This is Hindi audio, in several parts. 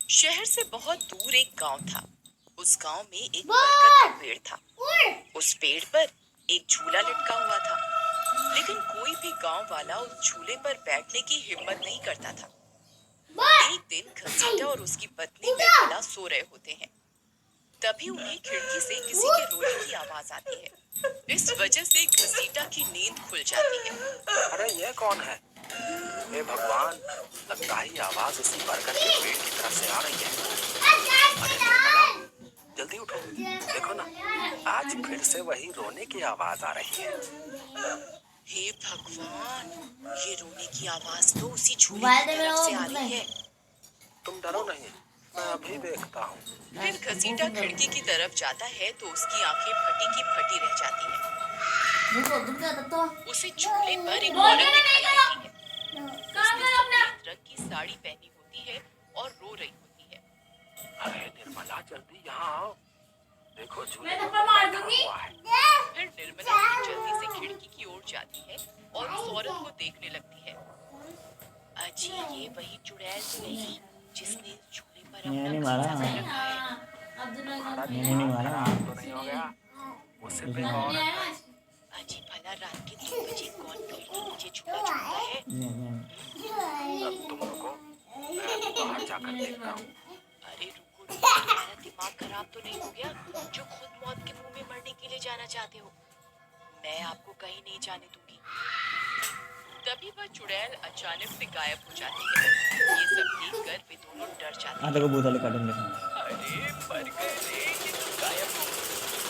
शहर से बहुत दूर एक गांव था। उस गांव में एक बरगद का पेड़ था। उस पेड़ पर एक झूला लटका हुआ था, लेकिन कोई भी गांव वाला उस झूले पर बैठने की हिम्मत नहीं करता था। एक दिन घसीटा और उसकी पत्नी निर्मला सो रहे होते हैं। तभी उन्हें खिड़की से किसी के रोने की आवाज आती है। इस वजह से घसीटा की नींद खुल जाती है। अरे ये कौन है? हे भगवान, लगता है ये आवाज उसी बरगद के पेड़ की तरफ से आ रही है। अरे निर्मला, जल्दी उठो, देखो ना, आज फिर से वही रोने की आवाज आ रही है। हे भगवान, ये रोने की आवाज तो उसी झूले की तरफ से आ रही है। तुम डरो नहीं, मैं अभी देखता हूँ। फिर घसीटा खिड़की की तरफ जाता है तो उसकी आंखें फटी की फटी रह जाती हैं। उसे झूले पर एक औरत दिखाई देती है। उसने सफेद रंग की साड़ी पहनी होती है और रो रही होती है। अरे निर्मला, जल्दी यहाँ आओ, देखो झूले पर बैठा हुआ है। फिर निर्मला भी जल्दी से खिड़की की ओर जाती है और उस औरत को देखने लगती है। अजी, ये वही चुड़ैल तो नहीं जिसने झूले पर अपना मारा खींचा कर रखा है। तुम्हारा दिमाग खराब तो नहीं हो गया? वो सिर्फ एक औरत है। अजी, भला रात के 3 बजे कौन पेड़ के नीचे झूला झूलता है? अब तुम रुको, मैं अभी बाहर जाकर देखता हूँ। अरे रुको रुको, तुम्हारा दिमाग खराब तो नहीं हो गया जो खुद मौत के मुंह में मरने के लिए जाना चाहते हो? मैं आपको कहीं नहीं जाने दूंगी। तभी वह चुड़ैल अचानक से गायब हो जाती है। ये सब देखकर वे दोनों डर जाते हैं। देखो भूत वाले कार्टून देखो। अरे मर गए रे, ये तो गायब हो गई।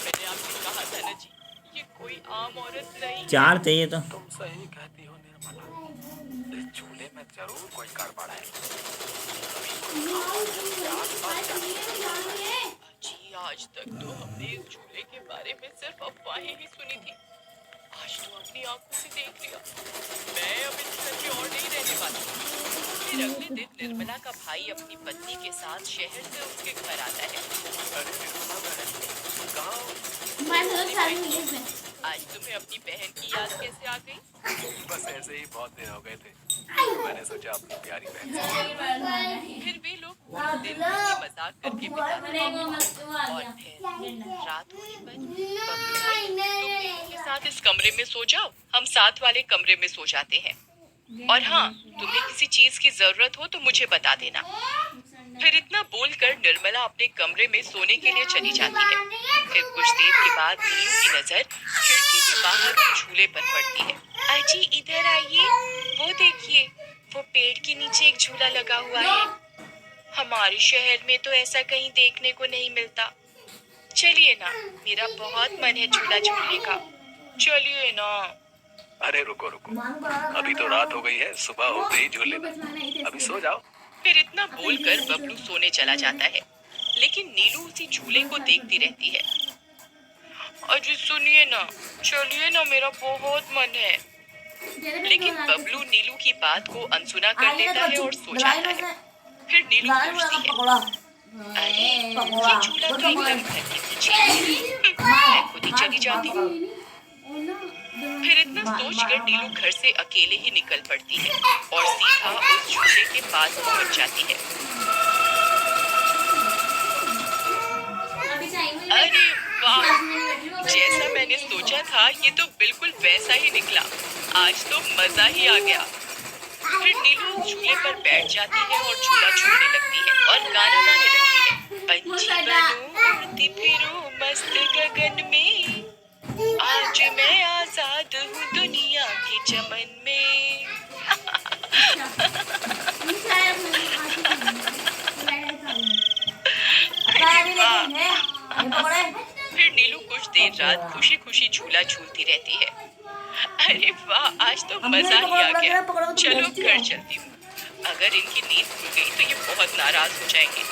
मैंने आपसे कहा था ना जी, ये कोई आम औरत नहीं। 4 चाहिए तो। तुम सही कहती हो निर्मला, इस झूले में जरूर कोई गड़बड़ है। जी, आज तक तो हमने इस झूले के बारे में सिर्फ अफवाहें ही सुनी थी। आज तो अपनी आंखों से देख लिया। मैं अब इस घर में और नहीं रहने वाली। फिर अगले दिन निर्मला का भाई अपनी पत्नी के साथ शहर से उसके घर आता है। अरे निर्मला बहन, कहाँ हो? आज तुम्हें अपनी बहन की याद कैसे आ गई? बस ऐसे ही बहुत दिन हो गए थे, मैंने सोचा अपनी प्यारी बहन से। फिर वे लोग पूरा दिन हंसी मजाक करके बिताते हैं। और फिर रात होने पर बबलू भाई, तुम नीलू के साथ इस कमरे में सो जाओ, हम साथ वाले कमरे में सो जाते हैं। और हाँ, तुम्हें किसी चीज की जरूरत हो तो मुझे बता देना। फिर इतना बोलकर निर्मला अपने कमरे में सोने के लिए चली जाती है। फिर कुछ देर के बाद नीलू की नजर खिड़की के बाहर झूले पर पड़ती है। अजी, इधर आइए, वो देखिए, वो पेड़ के नीचे एक झूला लगा हुआ है। हमारे शहर में तो ऐसा कहीं देखने को नहीं मिलता। चलिए ना, मेरा बहुत मन है झूला झूलने का। चलिए ना। अरे रुको रुको, अभी तो रात हो गई है, सुबह होते ही झूले में, अभी सो जाओ। फिर इतना बोलकर बबलू सोने चला जाता है, लेकिन नीलू उसी झूले को देखती रहती है। अजी सुनिए ना, चलिए ना, मेरा बहुत मन है। लेकिन बबलू नीलू की बात को अनसुना कर देता है और सो जाता है। फिर नीलू पूछती है, अरे ये झूला तो एकदम घर के पीछे है। मैं खुद ही चली जाती हूँ। फिर इतना सोचकर नीलू घर से अकेले ही निकल पड़ती है और सीधा उस झूले के पास पहुंच जाती है। अरे वाह, जैसा मैंने सोचा था ये तो बिल्कुल वैसा ही निकला। आज तो मजा ही आ गया। फिर नीलू उस झूले पर बैठ जाती है और झूला झूलने लगती है और गाना गाने लगती है। पंछी बनूं, उड़ती फिरूं मस्त गगन में, आज मैं आजाद हूँ दुनिया के चमन में। फिर नीलू कुछ देर रात खुशी खुशी झूला झूलती रहती है। अरे वाह, आज तो मजा ही आ गया। चलो घर चलती हूँ, अगर इनकी नींद खुल गई तो ये बहुत नाराज हो जाएंगे।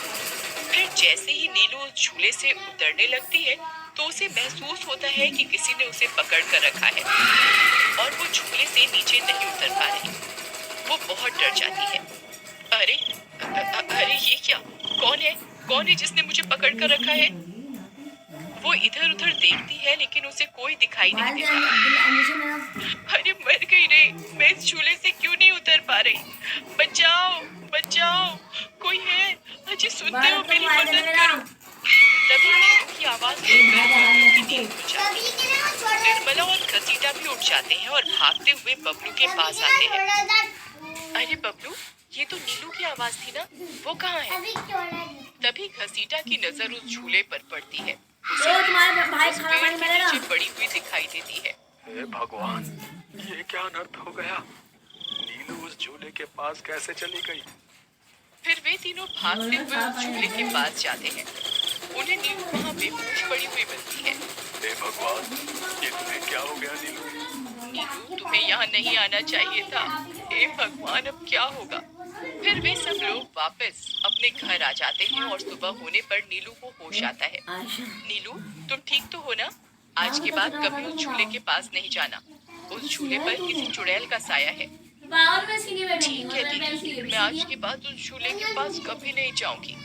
फिर जैसे ही नीलू उस झूले से उतरने लगती है तो उसे महसूस होता है कि किसी ने उसे पकड़ कर रखा है और वो झूले से नीचे नहीं उतर पा रही। वो बहुत डर जाती है। अरे अरे ये क्या, कौन है जिसने मुझे पकड़ कर रखा है? वो इधर उधर देखती है लेकिन उसे कोई दिखाई नहीं देता। अरे मर गई रे, मैं इस झूले से क्यों नहीं उतर पा रही? बचाओ बचाओ, कोई है? मुझे सुनते हो, मेरी मदद करो। तभी नीलू की आवाज सुनकर बबलू की नींद खुल जाती है। निर्मला और घसीटा भी उठ जाते हैं और भागते हुए बबलू के पास आते हैं। अरे बबलू, ये तो नीलू की आवाज थी ना, वो कहाँ है? तभी घसीटा की नजर उस झूले पर पड़ती है। उसे तुम्हारे भाई उस खाना पेड़ पानी के मिलेगा। नीचे पड़ी हुई दिखाई देती है। हे भगवान, ये क्या अनर्थ हो गया? नीलू उस झूले के पास कैसे चली गई? फिर वे तीनों भागते हुए उस झूले के पास जाते हैं। उन्हें नीलू वहाँ बेहोश पड़ी हुई मिलती है। हे भगवान, ये तुम्हें क्या हो गया नीलू? नीलू, तुम्हें यहाँ नहीं आना चाहिए था। हे भगवान, अब क्या होगा? फिर वे सब लोग वापस अपने घर आ जाते हैं और सुबह होने पर नीलू को होश आता है। नीलू, तुम ठीक तो हो ना? आज के बाद कभी उस झूले के पास नहीं जाना। उस झूले पर किसी चुड़ैल का साया है। ठीक है दीदी, मैं आज के बाद उस झूले के पास कभी नहीं जाऊंगी।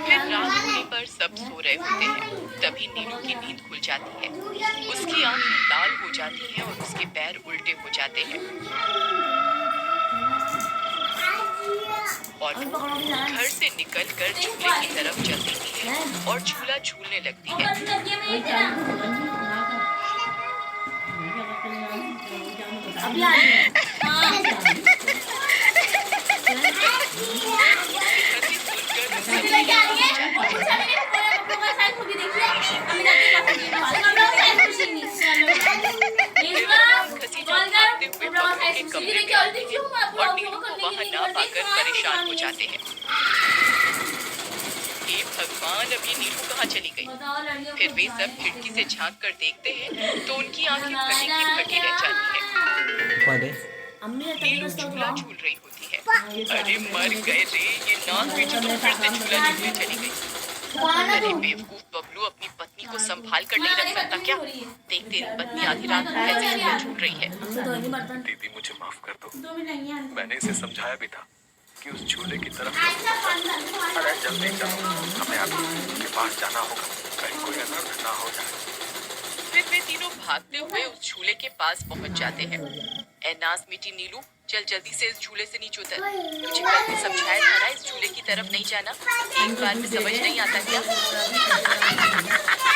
फिर रात होने पर सब सो रहे होते हैं। तभी नीलू की नींद खुल जाती है। उसकी आंखें लाल हो जाती हैं और उसके पैर उल्टे हो जाते हैं और वो घर से निकलकर झूले की तरफ चल देती है और झूला झूलने लगती है। अभी आ रही है। हंसी सुनकर सब लोग घसीटा भागते हुए बबलू के कमरे में आते हैं और नीलू को वहां ना पाकर परेशान हो जाते हैं। हे भगवान, अब ये नीलू कहाँ चली गई? फिर वे सब खिड़की से झांक कर देखते हैं तो उनकी आंखें फटी की फटी रह जाती हैं। नीलू झूला झूल रही होती है। अरे मर गए रे, ये नाक बेटी तो फिर से झूला झूलने चली गई। अरे बेवकूफ बबलू, अपनी पत्नी को संभाल कर नहीं रख सकता क्या? देख, तेरी पत्नी आधी रात को कैसे झूला झूल रही है। दीदी, मुझे माफ कर दो। मैंने इसे समझाया भी था कि उस झूले की तरफ अरे जल्दी चलो, हमें अभी के पास जाना होगा, कहीं कोई अनर्थ ना हो जाए। फिर वे तीनों भागते हुए उस झूले के पास पहुंच जाते हैं। ए नास मीठी नीलू, चल जल्दी से इस झूले से नीचे उतर। तुझे कल भी समझाया था ना इस झूले की तरफ नहीं जाना। एक बार में समझ नहीं आता क्या?